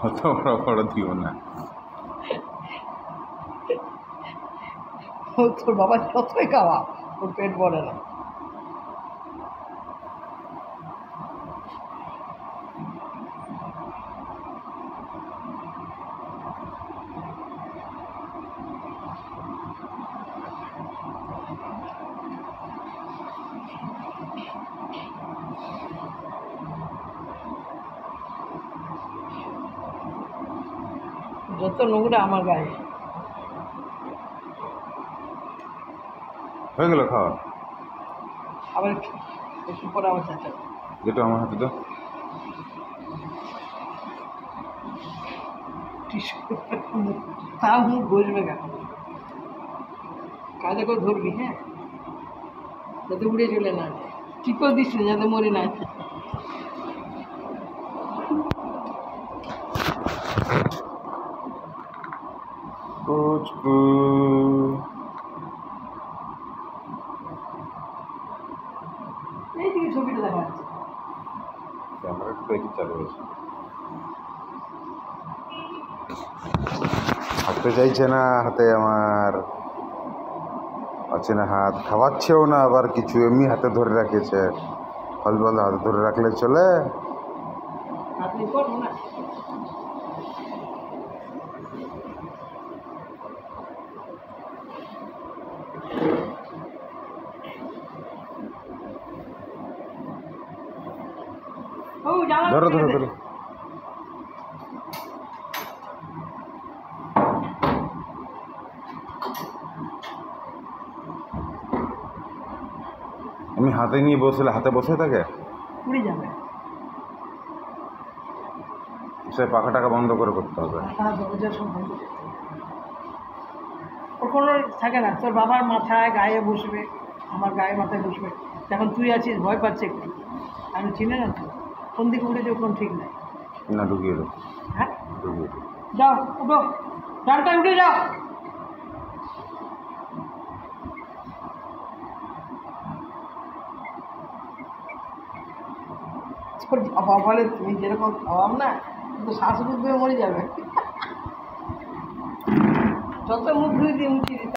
অত বড় বড় দিও না। তোর বাবা যতই খাওয়া ওর পেট ভরে না। যত নোংরা আমার গায়ে। হয়ে গেল খাওয়া? আবার একটু পরে আবার চাচা যেটা আমার হাতে দাও। তাও মুখ বসবে কেন? কাজে করে ধরবি, হ্যাঁ, যাতে উড়ে চলে না যায়। টিপও দিস না যাতে মরে না যায়। এইদিকে ছবিটা দেখা যাচ্ছে। ক্যামেরাটা দেখি চালু হয়েছে। হাঁটতে চাইছে না, হাতে আমার আছে না, হাত খাওয়াচ্ছেও না, আবার কিছু এমনি হাতে ধরে রাখেছে। ফল ফল হাতে ধরে রাখলে চলে? আপনি করবো না। ধরো ধরো ধরো। আমি হাতে নিয়ে বসলে হাতে বসে থাকে, উড়ে যাবে। সে পাখাটাকে বন্ধ করে করতে হবে। দরজা সব বন্ধ করতে হবে। ওর কোনো থাকে না, তোর বাবার মাথায় গায়ে বসবে, আমার গায়ে মাথায় বসবে। যখন তুই আছিস ভয় পাচ্ছে একটু, আমি চিনে না তো কোন দিকে উঠে যাও কোন ঠিক নাই। না ঢুকিয়ে দেবো, হ্যাঁ, ঢুকিয়ে দেবো। যাও উঠো, ডানটায় উঠে যাও। তোর বাবা বলে তুমি যেরকম খাওয়াম না, তো শ্বাস রুদ্ধ হয়ে মরে যাবে। যত মুখ ধুয়ে দিয়ে মুছিয়ে দিতে